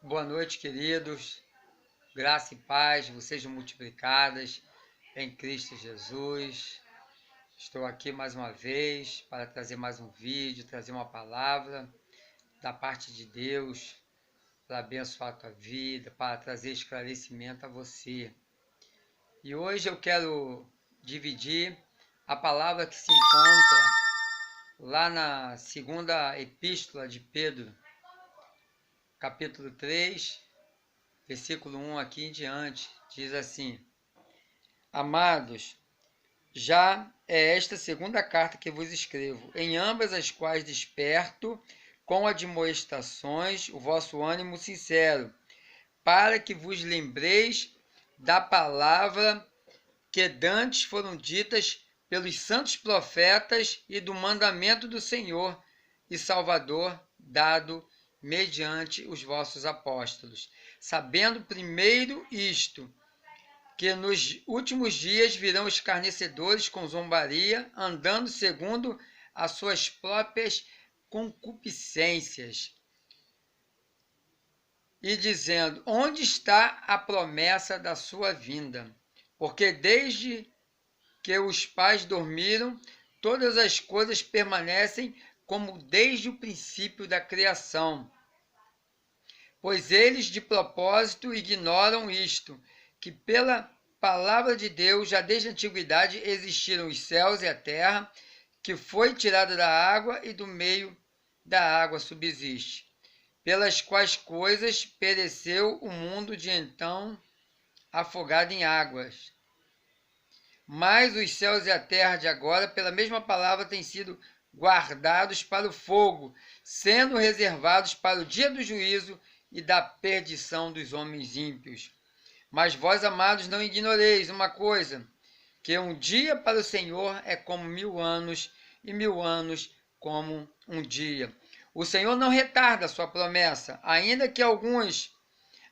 Boa noite, queridos. Graça e paz vos sejam multiplicadas em Cristo Jesus. Estou aqui mais uma vez para trazer mais um vídeo, trazer uma palavra da parte de Deus para abençoar a tua vida, para trazer esclarecimento a você. E hoje eu quero dividir a palavra que se encontra lá na segunda epístola de Pedro, capítulo 3, versículo 1 aqui em diante, diz assim: Amados, já é esta segunda carta que vos escrevo, em ambas as quais desperto com admoestações o vosso ânimo sincero, para que vos lembreis da palavra que dantes foram ditas pelos santos profetas e do mandamento do Senhor e Salvador dado mediante os vossos apóstolos, sabendo primeiro isto, que nos últimos dias virão escarnecedores com zombaria, andando segundo as suas próprias concupiscências, e dizendo: onde está a promessa da sua vinda? Porque desde que os pais dormiram, todas as coisas permanecem como desde o princípio da criação. Pois eles de propósito ignoram isto, que pela palavra de Deus já desde a antiguidade existiram os céus e a terra, que foi tirada da água e do meio da água subsiste, pelas quais coisas pereceu o mundo de então afogado em águas. Mas os céus e a terra de agora, pela mesma palavra, têm sido guardados para o fogo, sendo reservados para o dia do juízo e da perdição dos homens ímpios. Mas vós, amados, não ignoreis uma coisa, que um dia para o Senhor é como 1000 anos, e 1000 anos como um dia. O Senhor não retarda a sua promessa, ainda que alguns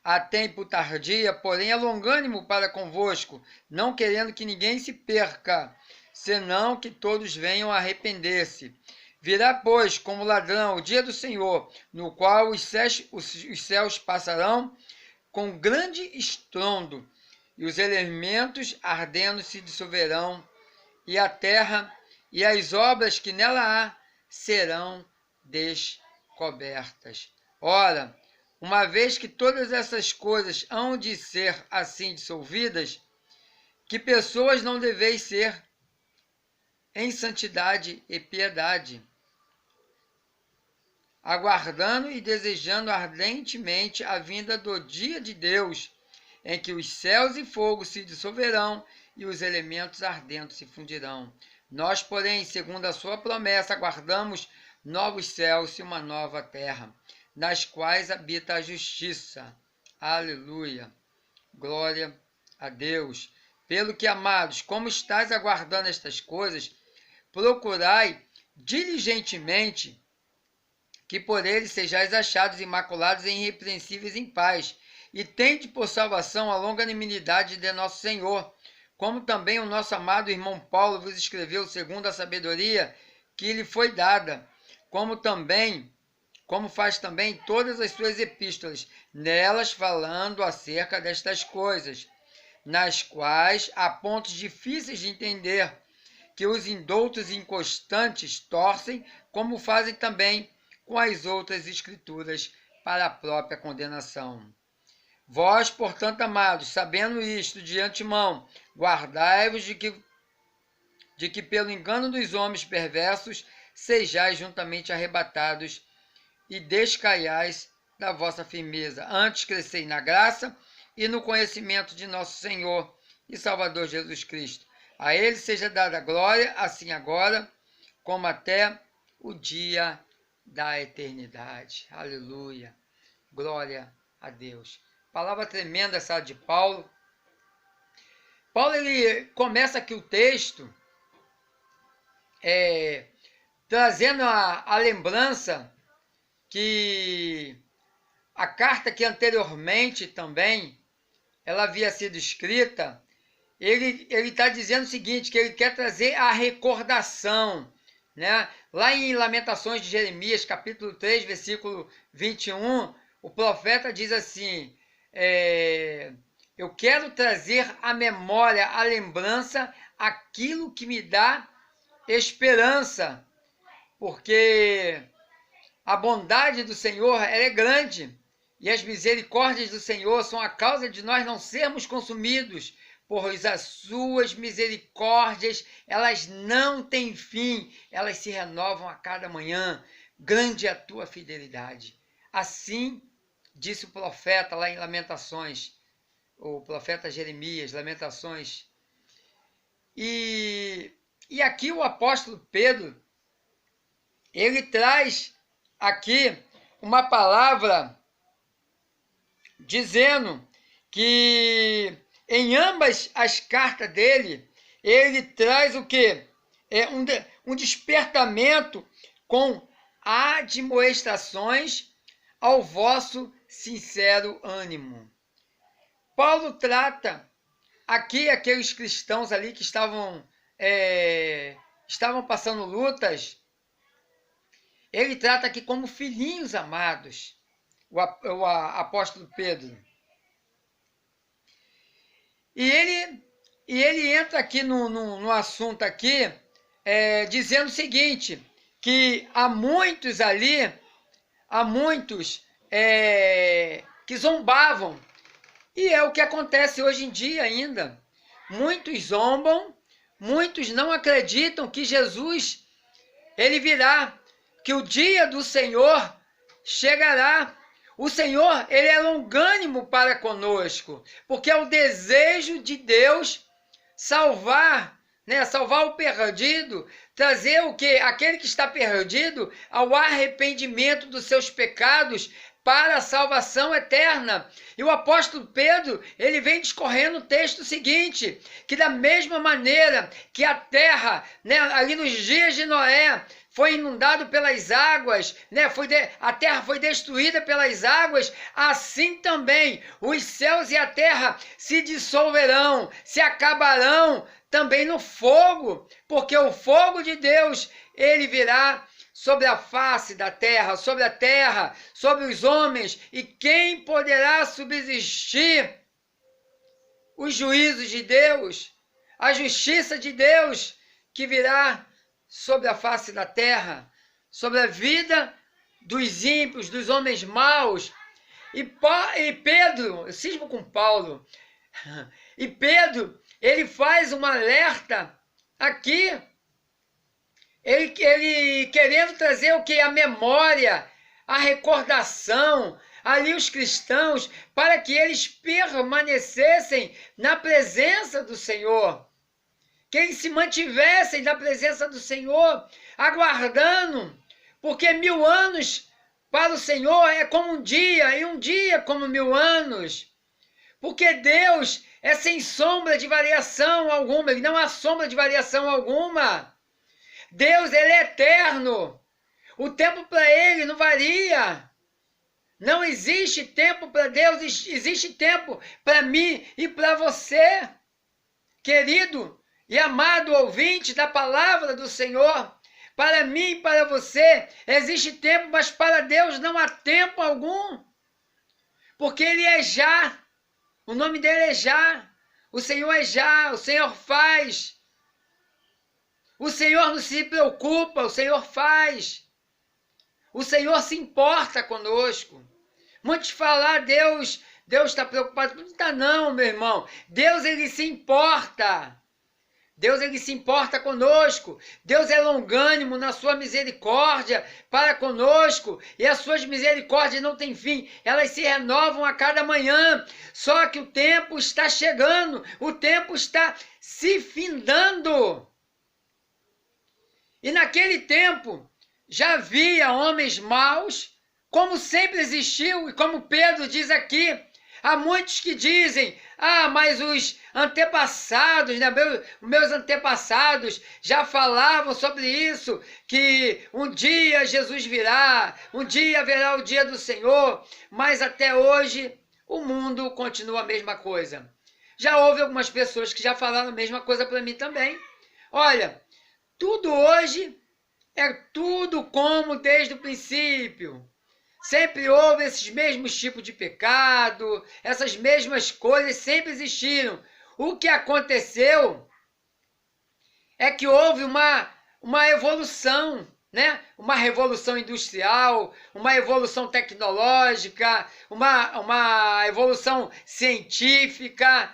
a tempo tardia, porém é longânimo para convosco, não querendo que ninguém se perca, senão que todos venham a arrepender-se. Virá, pois, como ladrão o dia do Senhor, no qual os céus passarão com grande estrondo, e os elementos ardendo se dissolverão, e a terra e as obras que nela há serão descobertas. Ora, uma vez que todas essas coisas hão de ser assim dissolvidas, que pessoas não deveis ser em santidade e piedade, aguardando e desejando ardentemente a vinda do dia de Deus, em que os céus e fogo se dissolverão e os elementos ardentes se fundirão. Nós, porém, segundo a sua promessa, aguardamos novos céus e uma nova terra, nas quais habita a justiça. Aleluia! Glória a Deus! Pelo que, amados, como estáis aguardando estas coisas, procurai diligentemente que por eles sejais achados imaculados e irrepreensíveis em paz, e tende por salvação a longanimidade de nosso Senhor, como também o nosso amado irmão Paulo vos escreveu segundo a sabedoria que lhe foi dada, como faz também todas as suas epístolas, nelas falando acerca destas coisas, nas quais há pontos difíceis de entender, que os indoutos e inconstantes torcem, como fazem também com as outras escrituras para a própria condenação. Vós, portanto, amados, sabendo isto de antemão, guardai-vos de que pelo engano dos homens perversos sejais juntamente arrebatados e descaiais da vossa firmeza. Antes crescei na graça e no conhecimento de nosso Senhor e Salvador Jesus Cristo. A ele seja dada glória, assim agora, como até o dia da eternidade. Aleluia. Glória a Deus. Palavra tremenda essa de Paulo. Paulo, ele começa aqui o texto trazendo a lembrança que a carta que anteriormente também ela havia sido escrita, ele está dizendo o seguinte, que ele quer trazer a recordação, né? Lá em Lamentações de Jeremias, capítulo 3, versículo 21, o profeta diz assim, eu quero trazer à memória, à lembrança, aquilo que me dá esperança, porque a bondade do Senhor ela é grande, e as misericórdias do Senhor são a causa de nós não sermos consumidos, pois as suas misericórdias, elas não têm fim, elas se renovam a cada manhã. Grande é a tua fidelidade. Assim disse o profeta lá em Lamentações, o profeta Jeremias, Lamentações. E aqui o apóstolo Pedro, ele traz aqui uma palavra dizendo que em ambas as cartas dele, ele traz o quê? Um despertamento com admoestações ao vosso sincero ânimo. Paulo trata aqui aqueles cristãos ali que estavam passando lutas, ele trata aqui como filhinhos amados, o apóstolo Pedro. E ele entra aqui no assunto aqui, dizendo o seguinte, que há muitos que zombavam, e é o que acontece hoje em dia ainda. Muitos zombam, muitos não acreditam que Jesus, ele virá, que o dia do Senhor chegará. O Senhor, ele é longânimo para conosco, porque é o desejo de Deus salvar, salvar o perdido, trazer o quê? Aquele que está perdido ao arrependimento dos seus pecados para a salvação eterna. E o apóstolo Pedro, ele vem discorrendo o texto seguinte, que da mesma maneira que a terra, ali nos dias de Noé, foi inundado pelas águas, a terra foi destruída pelas águas, assim também os céus e a terra se dissolverão, se acabarão também no fogo, porque o fogo de Deus, ele virá sobre a face da terra, sobre os homens, e quem poderá subsistir? Os juízos de Deus, a justiça de Deus, que virá sobre a face da terra, sobre a vida dos ímpios, dos homens maus. E Pedro, eu cismo com Paulo, e Pedro, ele faz um alerta aqui, ele querendo trazer o que? A memória, a recordação, ali os cristãos, para que eles permanecessem na presença do Senhor, que eles se mantivessem na presença do Senhor, aguardando, porque 1000 anos para o Senhor é como um dia, e um dia como 1000 anos, porque Deus é sem sombra de variação alguma, ele não há sombra de variação alguma. Deus, ele é eterno, o tempo para ele não varia, não existe tempo para Deus, existe tempo para mim e para você, querido e amado ouvinte da palavra do Senhor. Para mim e para você existe tempo, mas para Deus não há tempo algum, porque ele é já, o nome dele é já, o Senhor é já, o Senhor faz, o Senhor não se preocupa, o Senhor faz, o Senhor se importa conosco. Muitos falam, Deus está preocupado, não está não, meu irmão, Deus ele se importa. Deus, ele se importa conosco. Deus é longânimo na sua misericórdia para conosco. E as suas misericórdias não têm fim. Elas se renovam a cada manhã. Só que o tempo está chegando. O tempo está se findando. E naquele tempo já havia homens maus, como sempre existiu. E como Pedro diz aqui, há muitos que dizem, mas os antepassados, meus antepassados já falavam sobre isso, que um dia Jesus virá, um dia haverá o dia do Senhor, mas até hoje o mundo continua a mesma coisa. Já houve algumas pessoas que já falaram a mesma coisa para mim também. Olha, tudo hoje é tudo como desde o princípio. Sempre houve esses mesmos tipos de pecado, essas mesmas coisas sempre existiram. O que aconteceu é que houve uma evolução, né? Uma revolução industrial, uma evolução tecnológica, uma evolução científica,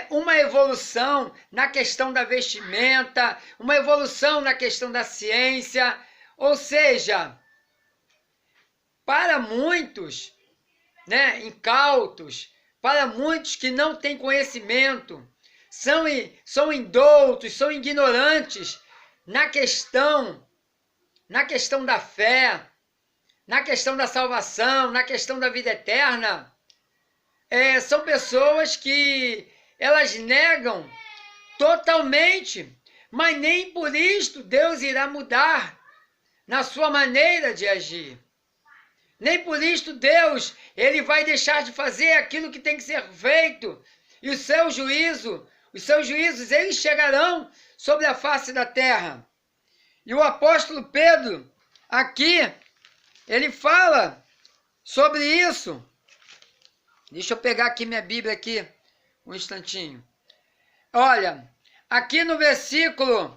uma evolução na questão da vestimenta, uma evolução na questão da ciência. Ou seja, para muitos, né, incautos, para muitos que não têm conhecimento, são indoutos, são ignorantes na questão da fé, na questão da salvação, na questão da vida eterna. São pessoas que elas negam totalmente, mas nem por isto Deus irá mudar na sua maneira de agir. Nem por isto Deus, ele vai deixar de fazer aquilo que tem que ser feito. E os seus juízos, eles chegarão sobre a face da terra. E o apóstolo Pedro, aqui, ele fala sobre isso. Deixa eu pegar aqui minha Bíblia aqui, um instantinho. Olha, aqui no versículo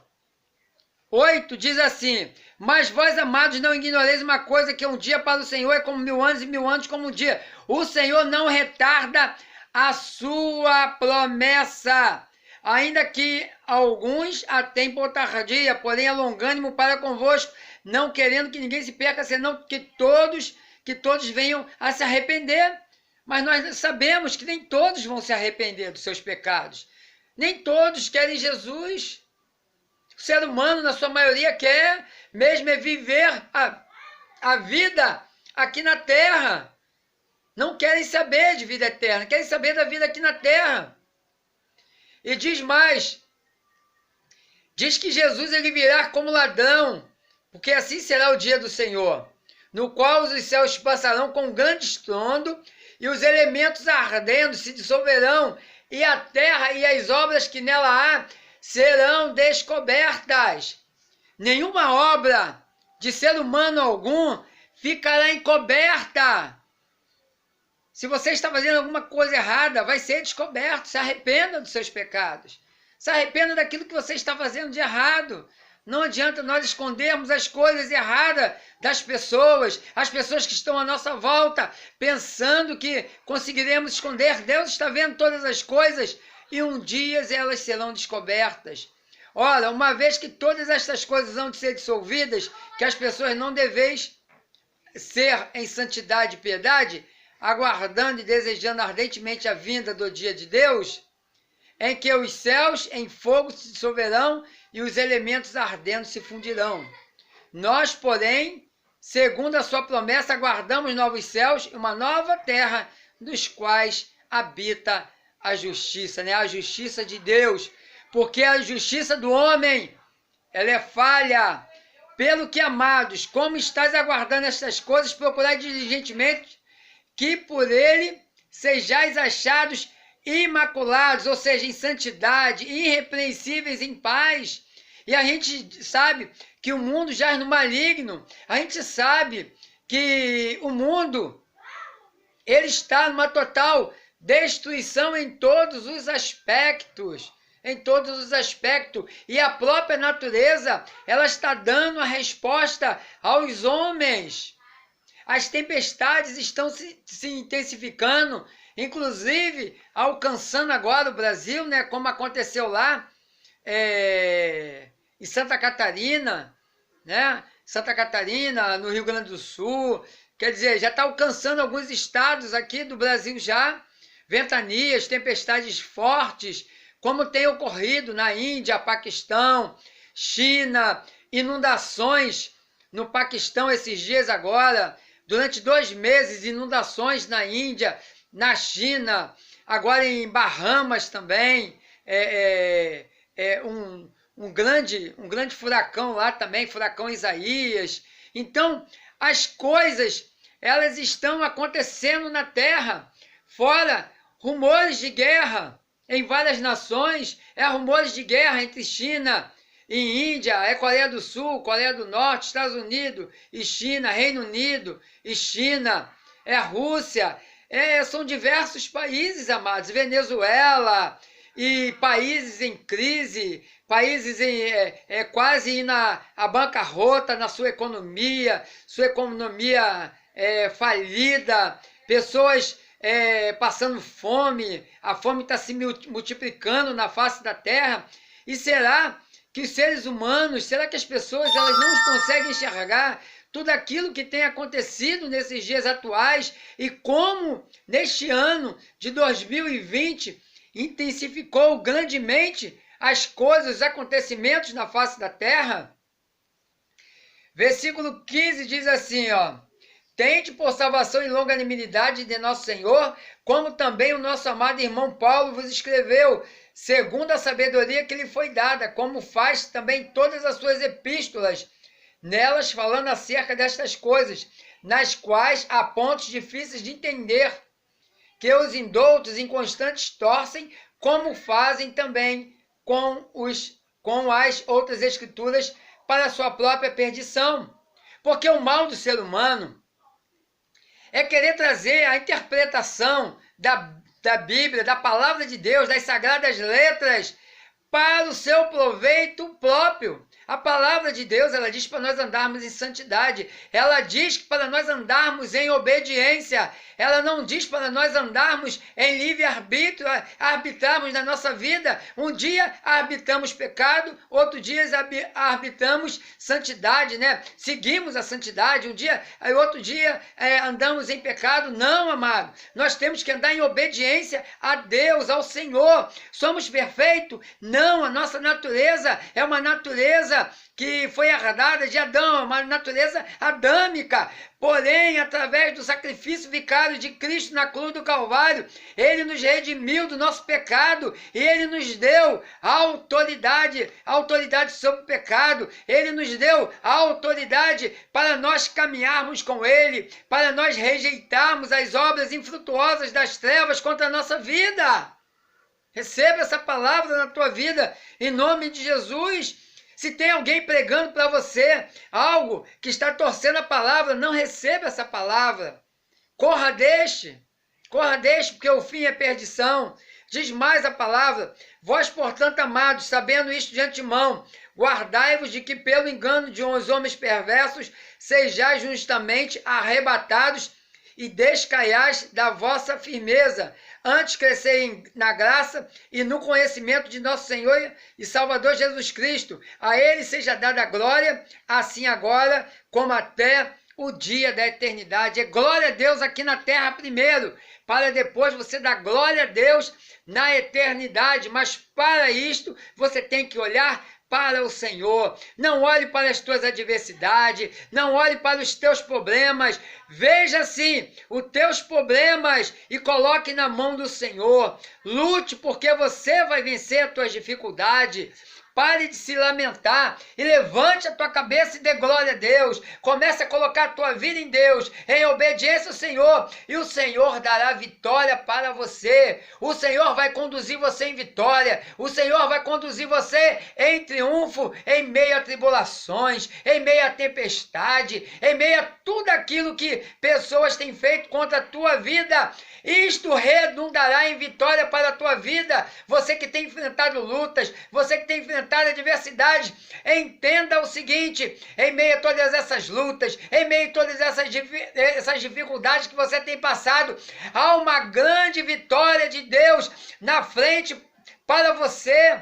8 diz assim: mas vós, amados, não ignoreis uma coisa, que um dia para o Senhor é como 1000 anos, e 1000 anos como um dia. O Senhor não retarda a sua promessa, ainda que alguns a tenham por tardia, porém é longânimo para convosco, não querendo que ninguém se perca, senão que todos venham a se arrepender. Mas nós sabemos que nem todos vão se arrepender dos seus pecados. Nem todos querem Jesus. O ser humano, na sua maioria, quer mesmo viver a vida aqui na terra. Não querem saber de vida eterna, querem saber da vida aqui na terra. E diz mais, diz que Jesus ele virá como ladrão, porque assim será o dia do Senhor, no qual os céus passarão com um grande estrondo, e os elementos ardendo se dissolverão, e a terra e as obras que nela há serão descobertas. Nenhuma obra de ser humano algum ficará encoberta. Se você está fazendo alguma coisa errada, vai ser descoberto. Se arrependa dos seus pecados. Se arrependa daquilo que você está fazendo de errado. Não adianta nós escondermos as coisas erradas das pessoas, as pessoas que estão à nossa volta, pensando que conseguiremos esconder. Deus está vendo todas as coisas e um dia elas serão descobertas. Ora, uma vez que todas estas coisas vão ser dissolvidas, que as pessoas não deveis ser em santidade e piedade, aguardando e desejando ardentemente a vinda do dia de Deus, em que os céus em fogo se dissolverão e os elementos ardendo se fundirão. Nós, porém, segundo a sua promessa, aguardamos novos céus e uma nova terra, dos quais habita a justiça, né? A justiça de Deus, porque a justiça do homem, ela é falha. Pelo que, amados, como estáis aguardando estas coisas, procurai diligentemente que por ele sejais achados imaculados, ou seja, em santidade, irrepreensíveis em paz. E a gente sabe que o mundo jaz no maligno, a gente sabe que o mundo ele está numa total destruição em todos os aspectos, e a própria natureza, ela está dando a resposta aos homens. As tempestades estão se intensificando, inclusive alcançando agora o Brasil, né, como aconteceu lá em Santa Catarina, né, no Rio Grande do Sul. Quer dizer, já está alcançando alguns estados aqui do Brasil já, ventanias, tempestades fortes, como tem ocorrido na Índia, Paquistão, China, inundações no Paquistão esses dias agora, durante 2 meses, inundações na Índia, na China, agora em Bahamas também, um grande furacão lá também, furacão Isaías. Então, as coisas, elas estão acontecendo na Terra, fora rumores de guerra em várias nações, rumores de guerra entre China e Índia, é Coreia do Sul, Coreia do Norte, Estados Unidos e China, Reino Unido e China, é Rússia, são diversos países, amados, Venezuela e países em crise, países quase indo à bancarrota na sua economia falida, pessoas passando fome, a fome está se multiplicando na face da terra. E será que os seres humanos, será que as pessoas elas não conseguem enxergar tudo aquilo que tem acontecido nesses dias atuais e como neste ano de 2020 intensificou grandemente as coisas, os acontecimentos na face da terra? Versículo 15 diz assim, ó: tende por salvação e longanimidade de nosso Senhor, como também o nosso amado irmão Paulo vos escreveu, segundo a sabedoria que lhe foi dada, como faz também todas as suas epístolas, nelas falando acerca destas coisas, nas quais há pontos difíceis de entender, que os indoutos inconstantes torcem, como fazem também com as outras escrituras, para a sua própria perdição. Porque o mal do ser humano é querer trazer a interpretação da Bíblia, da palavra de Deus, das sagradas letras, para o seu proveito próprio. A palavra de Deus, ela diz para nós andarmos em santidade, ela diz para nós andarmos em obediência, ela não diz para nós andarmos em livre-arbítrio, arbitrarmos na nossa vida. Um dia arbitramos pecado, outro dia arbitramos santidade, né? Seguimos a santidade, outro dia andamos em pecado. Não, amado, nós temos que andar em obediência a Deus, ao Senhor. Somos perfeitos? Não, a nossa natureza é uma natureza que foi herdada de Adão, uma natureza adâmica. Porém, através do sacrifício vicário de Cristo na cruz do Calvário, ele nos redimiu do nosso pecado e ele nos deu autoridade sobre o pecado. Ele nos deu a autoridade para nós caminharmos com ele, para nós rejeitarmos as obras infrutuosas das trevas contra a nossa vida. Receba essa palavra na tua vida, em nome de Jesus. Se tem alguém pregando para você algo que está torcendo a palavra, não receba essa palavra. Corra, deixe, porque o fim é perdição. Diz mais a palavra: vós, portanto, amados, sabendo isto de antemão, guardai-vos de que pelo engano de uns homens perversos sejais justamente arrebatados e descaiais da vossa firmeza. Antes crescei na graça e no conhecimento de nosso Senhor e Salvador Jesus Cristo. A ele seja dada a glória, assim agora como até o dia da eternidade. É glória a Deus aqui na terra primeiro, para depois você dar glória a Deus na eternidade. Mas para isto você tem que olhar para o Senhor. Não olhe para as tuas adversidades, não olhe para os teus problemas. Veja sim os teus problemas e coloque na mão do Senhor. Lute, porque você vai vencer as tuas dificuldades. Pare de se lamentar e levante a tua cabeça e dê glória a Deus. Comece a colocar a tua vida em Deus, em obediência ao Senhor, e o Senhor dará vitória para você. O Senhor vai conduzir você em vitória. O Senhor vai conduzir você em triunfo, em meio a tribulações, em meio a tempestade, em meio a tudo aquilo que pessoas têm feito contra a tua vida. Isto redundará em vitória para a tua vida. Você que tem enfrentado lutas, você que tem enfrentado adversidades, entenda o seguinte: em meio a todas essas lutas, em meio a todas essas dificuldades que você tem passado, há uma grande vitória de Deus na frente para você.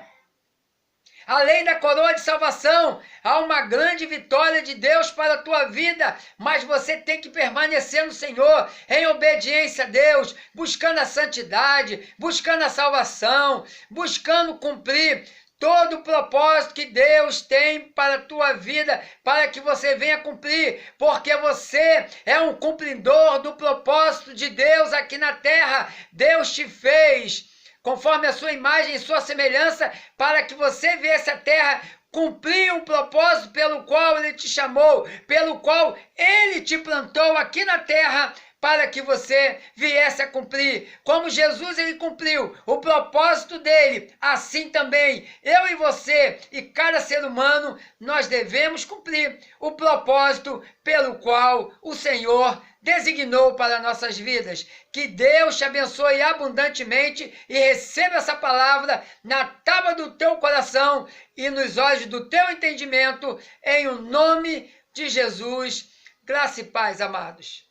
Além da coroa de salvação, há uma grande vitória de Deus para a tua vida, mas você tem que permanecer no Senhor, em obediência a Deus, buscando a santidade, buscando a salvação, buscando cumprir todo o propósito que Deus tem para a tua vida, para que você venha cumprir, porque você é um cumpridor do propósito de Deus aqui na terra. Deus te fez conforme a sua imagem e sua semelhança, para que você viesse à terra cumprir um propósito pelo qual Ele te chamou, pelo qual Ele te plantou aqui na terra, para que você viesse a cumprir. Como Jesus ele cumpriu o propósito dele, assim também eu e você e cada ser humano, nós devemos cumprir o propósito pelo qual o Senhor designou para nossas vidas. Que Deus te abençoe abundantemente e receba essa palavra na tábua do teu coração e nos olhos do teu entendimento, em o nome de Jesus. Graça e paz, amados.